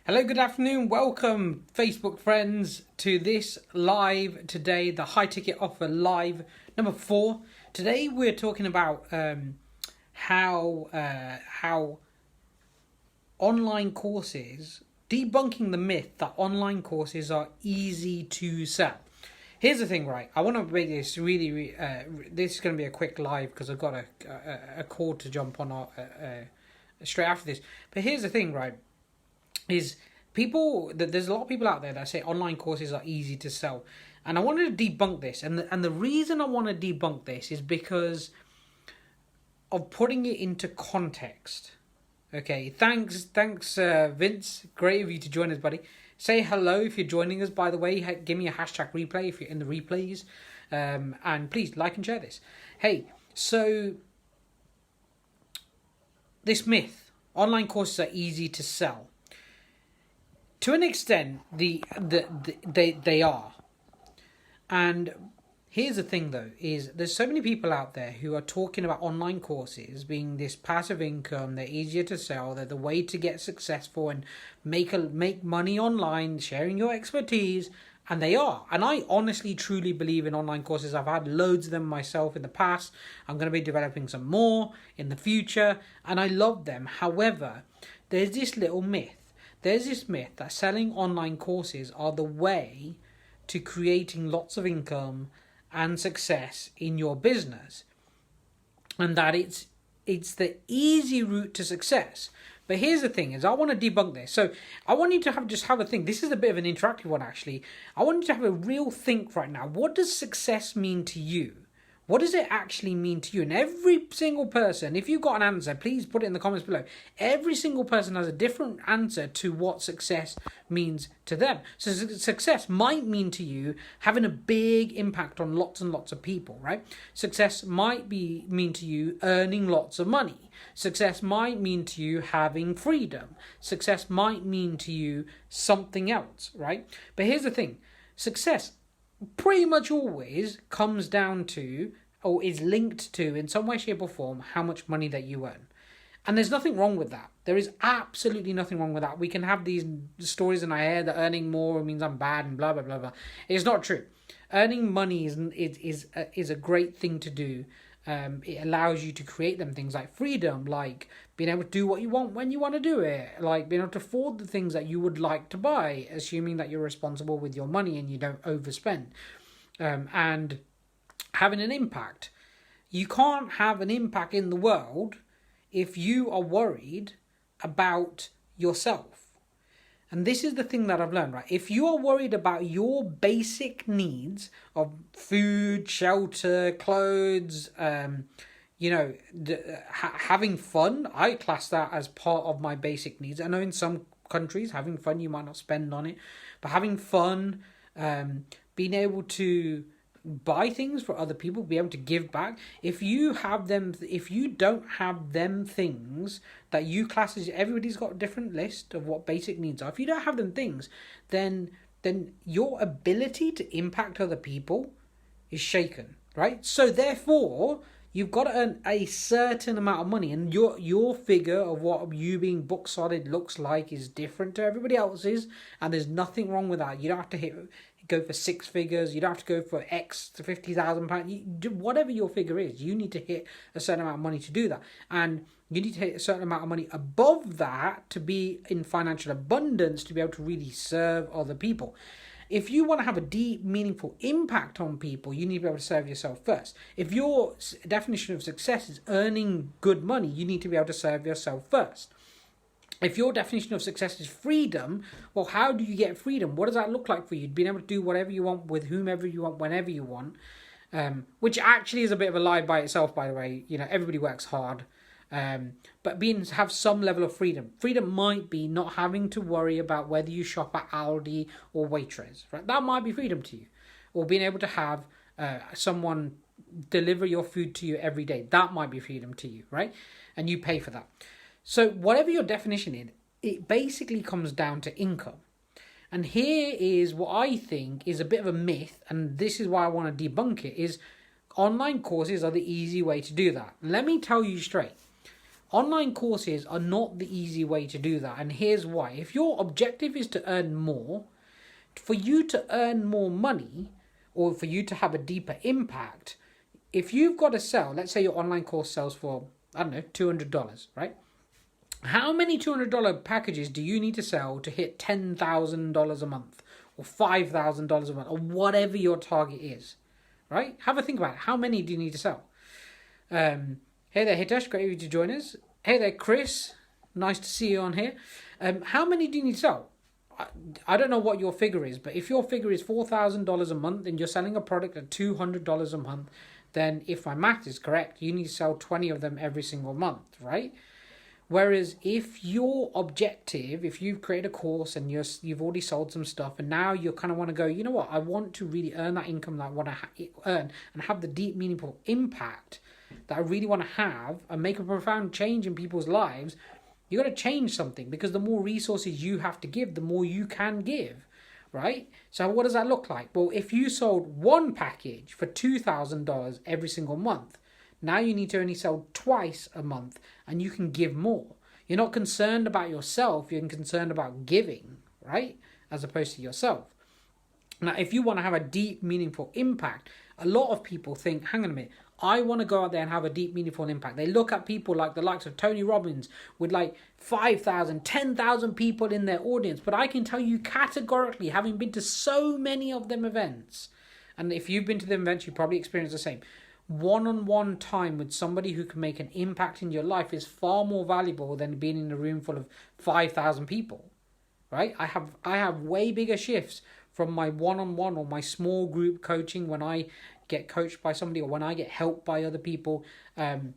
Hello, good afternoon. Welcome, Facebook friends, to this live today, the high ticket offer live number 4. Today we're talking about how online courses, debunking the myth that online courses are easy to sell. Here's the thing, right? I want to make this this is going to be a quick live because I've got a call to jump on straight after this. But here's the thing, right? Is there's a lot of people out there that say online courses are easy to sell, and I wanted to debunk this, and the reason I want to debunk this is because of putting it into context. Okay, thanks Vince, great of you to join us, buddy. Say hello if you're joining us, by the way. Give me a hashtag replay if you're in the replays, and please like and share this. Hey, so this myth, online courses are easy to sell. To an extent, they are. And here's the thing, though, is there's so many people out there who are talking about online courses being this passive income, they're easier to sell, they're the way to get successful and make money online, sharing your expertise, and they are. And I honestly, truly believe in online courses. I've had loads of them myself in the past. I'm going to be developing some more in the future, and I love them. However, there's this little myth. There's this myth that selling online courses are the way to creating lots of income and success in your business, and that it's the easy route to success. But here's the thing: is I want to debunk this. So I want you to have a think. This is a bit of an interactive one, actually. I want you to have a real think right now. What does success mean to you? What does it actually mean to you? And every single person, if you've got an answer, please put it in the comments below. Every single person has a different answer to what success means to them. So success might mean to you having a big impact on lots and lots of people, right? Success might mean to you earning lots of money. Success might mean to you having freedom. Success might mean to you something else, right? But here's the thing. Success pretty much always comes down to, or is linked to in some way, shape or form, how much money that you earn. And there's nothing wrong with that. There is absolutely nothing wrong with that. We can have these stories in our head that earning more means I'm bad and blah, blah, blah, blah. It's not true. Earning money is a great thing to do. It allows you to create them things like freedom, like being able to do what you want when you want to do it, like being able to afford the things that you would like to buy, assuming that you're responsible with your money and you don't overspend, and having an impact. You can't have an impact in the world if you are worried about yourself. And this is the thing that I've learned, right? If you are worried about your basic needs of food, shelter, clothes, having fun, I class that as part of my basic needs. I know in some countries, having fun, you might not spend on it, but having fun, being able to buy things for other people, be able to give back. If you don't have them things that you class as, everybody's got a different list of what basic needs are. If you don't have them things, then your ability to impact other people is shaken, right? So therefore, you've got to earn a certain amount of money, and your figure of what you being book solid looks like is different to everybody else's, and there's nothing wrong with that. You don't have to go for 6 figures. You don't have to go for X to £50,000. Whatever your figure is, you need to hit a certain amount of money to do that, and you need to hit a certain amount of money above that to be in financial abundance to be able to really serve other people. If you want to have a deep, meaningful impact on people, you need to be able to serve yourself first. If your definition of success is earning good money, you need to be able to serve yourself first. If your definition of success is freedom, well, how do you get freedom? What does that look like for you? Being able to do whatever you want with whomever you want, whenever you want, which actually is a bit of a lie by itself, by the way. Everybody works hard, but have some level of freedom. Freedom might be not having to worry about whether you shop at Aldi or Waitrose, right? That might be freedom to you. Or being able to have someone deliver your food to you every day. That might be freedom to you, right? And you pay for that. So whatever your definition is, it basically comes down to income. And here is what I think is a bit of a myth, and this is why I want to debunk it, is online courses are the easy way to do that. Let me tell you straight. Online courses are not the easy way to do that, and here's why. If your objective is to earn more, for you to earn more money, or for you to have a deeper impact, if you've got to sell, let's say your online course sells for, I don't know, $200, right? How many $200 packages do you need to sell to hit $10,000 a month, or $5,000 a month, or whatever your target is, right? Have a think about it. How many do you need to sell? Hey there, Hitesh, great of you to join us. Hey there, Chris, nice to see you on here. How many do you need to sell? I don't know what your figure is, but if your figure is $4,000 a month and you're selling a product at $200 a month, then if my math is correct, you need to sell 20 of them every single month, right? Whereas if your objective, if you've created a course and you've already sold some stuff and now you kind of want to go, you know what, I want to really earn that income that I want to earn and have the deep, meaningful impact that I really want to have and make a profound change in people's lives, you got to change something, because the more resources you have to give, the more you can give, right? So what does that look like? Well, if you sold one package for $2,000 every single month, now you need to only sell twice a month and you can give more. You're not concerned about yourself, you're concerned about giving, right? As opposed to yourself. Now, if you want to have a deep, meaningful impact, a lot of people think, hang on a minute, I want to go out there and have a deep, meaningful impact. They look at people like the likes of Tony Robbins with like 5,000, 10,000 people in their audience. But I can tell you categorically, having been to so many of them events, and if you've been to them events, you probably experienced the same. One-on-one time with somebody who can make an impact in your life is far more valuable than being in a room full of 5,000 people, right? I have way bigger shifts from my one-on-one or my small group coaching when I get coached by somebody or when I get helped by other people in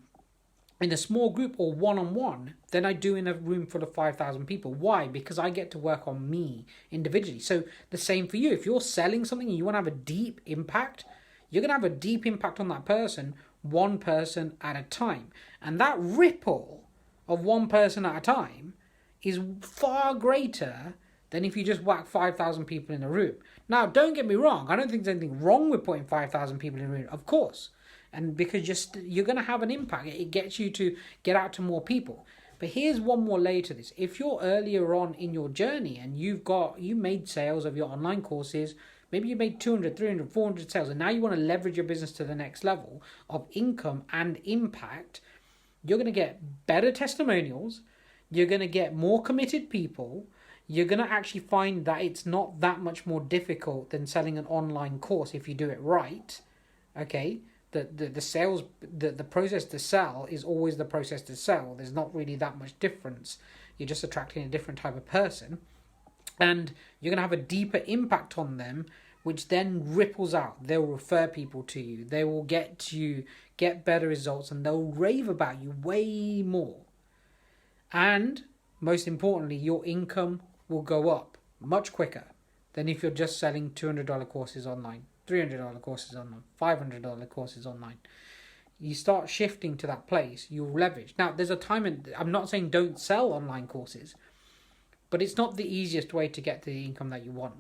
a small group or one-on-one than I do in a room full of 5,000 people. Why? Because I get to work on me individually. So the same for you. If you're selling something and you want to have a deep impact, you're going to have a deep impact on that person, one person at a time. And that ripple of one person at a time is far greater than if you just whack 5,000 people in a room. Now, don't get me wrong. I don't think there's anything wrong with putting 5,000 people in a room, of course. And because you're going to have an impact. It gets you to get out to more people. But here's one more layer to this. If you're earlier on in your journey and you made sales of your online courses, maybe you made 200, 300, 400 sales, and now you want to leverage your business to the next level of income and impact, you're going to get better testimonials, you're going to get more committed people, you're going to actually find that it's not that much more difficult than selling an online course if you do it right, okay? The sales, the process to sell is always the process to sell. There's not really that much difference. You're just attracting a different type of person. And you're going to have a deeper impact on them, which then ripples out. They'll refer people to you. They will get better results, and they'll rave about you way more. And most importantly, your income will go up much quicker than if you're just selling $200 courses online, $300 courses online, $500 courses online. You start shifting to that place, you'll leverage. Now, there's a time, and I'm not saying don't sell online courses, but it's not the easiest way to get to the income that you want.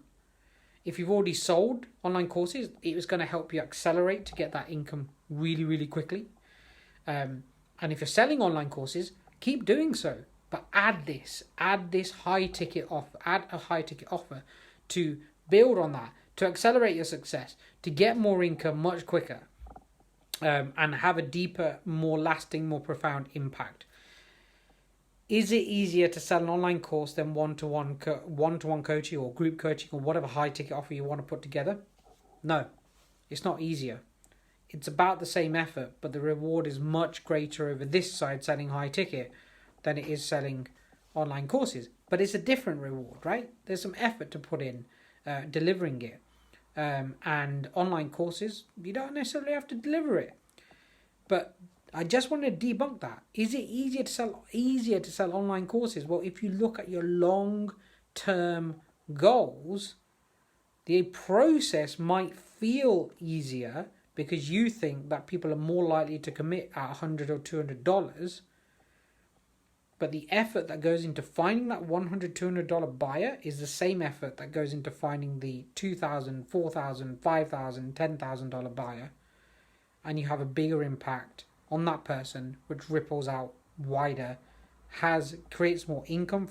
If you've already sold online courses, it was going to help you accelerate to get that income really, really quickly. And if you're selling online courses, keep doing so. But add this high ticket offer, add a high ticket offer to build on that, to accelerate your success, to get more income much quicker, and have a deeper, more lasting, more profound impact. Is it easier to sell an online course than one-to-one coaching or group coaching or whatever high ticket offer you want to put together? No, it's not easier. It's about the same effort, but the reward is much greater over this side selling high ticket than it is selling online courses. But it's a different reward, right? There's some effort to put in delivering it. And online courses, you don't necessarily have to deliver it. But I just want to debunk that. Is it easier to sell online courses? Well, if you look at your long-term goals, the process might feel easier because you think that people are more likely to commit at $100 or $200. But the effort that goes into finding that $100, $200 buyer is the same effort that goes into finding the $2,000, $4,000, $5,000, $10,000 buyer. And you have a bigger impact on that person, which ripples out wider, creates more income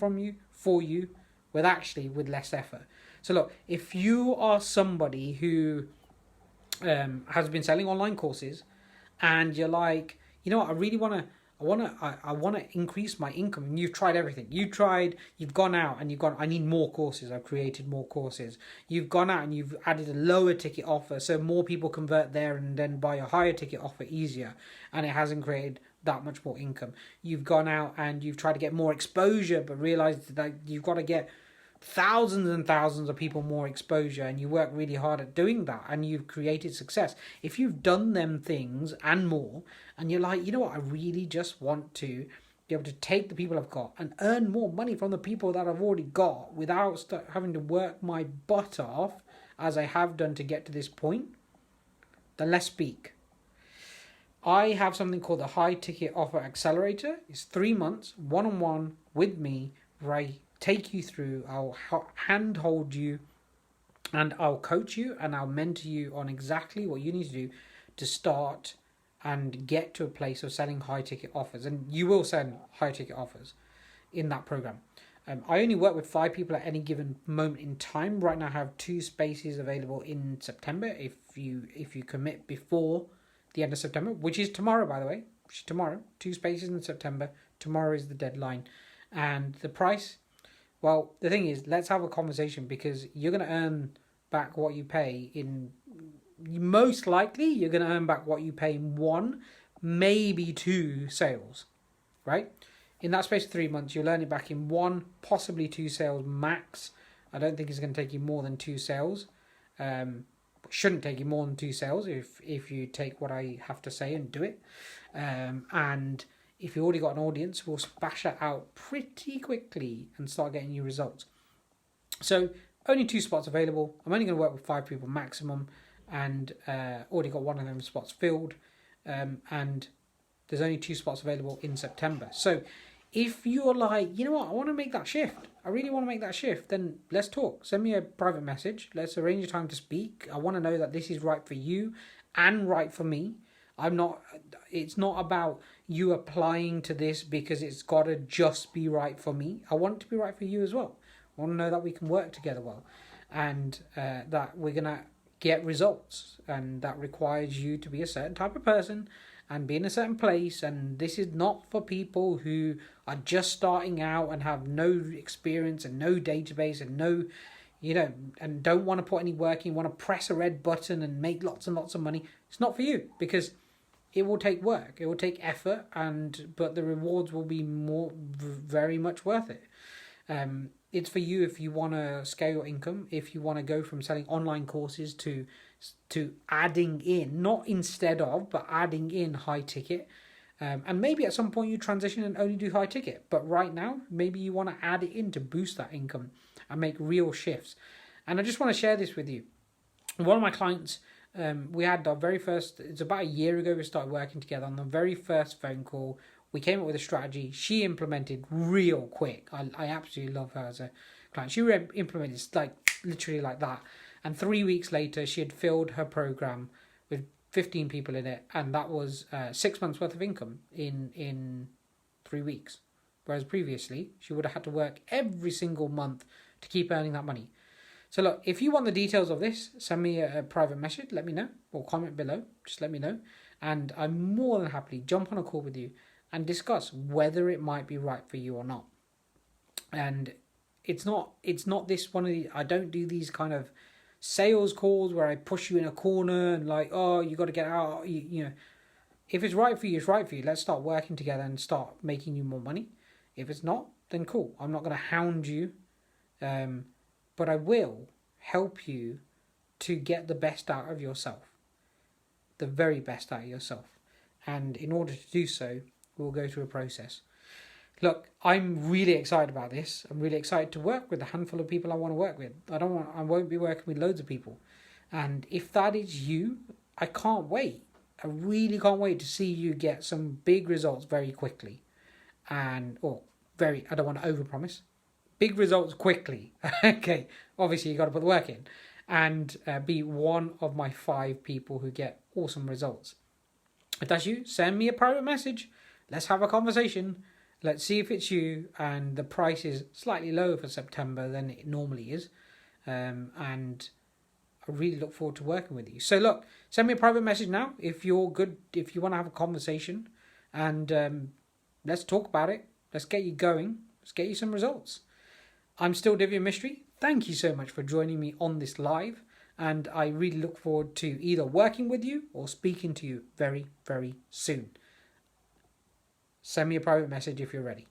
for you with less effort. So look, if you are somebody who has been selling online courses, and you're like, you know what, I want to increase my income, and you've tried everything. You've gone out and you've gone, I need more courses. I've created more courses. You've gone out and you've added a lower ticket offer so more people convert there and then buy a higher ticket offer easier, and it hasn't created that much more income. You've gone out and you've tried to get more exposure, but realized that you've got to get thousands and thousands of people more exposure, and you work really hard at doing that, and you've created success. If you've done them things and more, and you're like, you know what, I really just want to be able to take the people I've got and earn more money from the people that I've already got without having to work my butt off as I have done to get to this point, then let's speak. I have something called the High Ticket Offer Accelerator. It's 3 months one-on-one with me, where I take you through, I'll handhold you, and I'll coach you, and I'll mentor you on exactly what you need to do to start and get to a place of selling high ticket offers. And you will sell high ticket offers in that program. I only work with 5 people at any given moment in time. Right now I have 2 spaces available in September if you commit before the end of September, which is tomorrow, by the way. Tomorrow, 2 spaces in September. Tomorrow is the deadline. And the price, well, the thing is, let's have a conversation, because you're going to earn back what you pay in, most likely, you're going to earn back what you pay in 1, maybe 2 sales, right? In that space of 3 months, you'll earn it back in 1, possibly 2 sales max. I don't think it's going to take you more than 2 sales. Shouldn't take you more than 2 sales if you take what I have to say and do it. And if you've already got an audience, we'll splash it out pretty quickly and start getting you results. So only 2 spots available. I'm only going to work with 5 people maximum, and already got 1 of them spots filled. And there's only 2 spots available in September. So if you're like, you know what, I want to make that shift, I really want to make that shift, then let's talk. Send me a private message. Let's arrange a time to speak. I want to know that this is right for you and right for me. It's not about you applying to this because it's got to just be right for me. I want it to be right for you as well. I want to know that we can work together well, and that we're going to get results, and that requires you to be a certain type of person and be in a certain place. And this is not for people who are just starting out and have no experience and no database and no, and don't want to put any work in, want to press a red button and make lots and lots of money. It's not for you, because it will take work, it will take effort, but the rewards will be very much worth it. It's for you if you want to scale your income, if you want to go from selling online courses to adding in, not instead of, but adding in high ticket. And maybe at some point you transition and only do high ticket. But right now, maybe you want to add it in to boost that income and make real shifts. And I just want to share this with you. One of my clients, we had our very first, it's about a year ago we started working together. On the very first phone call, we came up with a strategy. She implemented real quick. I absolutely love her as a client. She implemented literally like that. And 3 weeks later, she had filled her program with 15 people in it. And that was 6 months worth of income in 3 weeks. Whereas previously, she would have had to work every single month to keep earning that money. So look, if you want the details of this, send me a private message, let me know, or comment below, just let me know. And I'm more than happy jump on a call with you and discuss whether it might be right for you or not. And it's not this one of the, I don't do these kind of sales calls where I push you in a corner and like, oh, you got to get out, if it's right for you, it's right for you. Let's start working together and start making you more money. If it's not, then cool. I'm not going to hound you, but I will help you to get the best out of yourself, the very best out of yourself. And in order to do so, we'll go through a process. Look, I'm really excited about this. I'm really excited to work with a handful of people I want to work with. I won't be working with loads of people. And if that is you, I can't wait. I really can't wait to see you get some big results very quickly. I don't want to overpromise. Big results quickly. Okay, obviously you got to put the work in. And be one of my 5 people who get awesome results. If that's you, send me a private message. let's have a conversation. Let's see if it's you, and the price is slightly lower for September than it normally is. And I really look forward to working with you. So look, send me a private message now if you're good, if you want to have a conversation, and let's talk about it. Let's get you going. Let's get you some results. I'm still Divya Mystery. Thank you so much for joining me on this live, and I really look forward to either working with you or speaking to you very, very soon. Send me a private message if you're ready.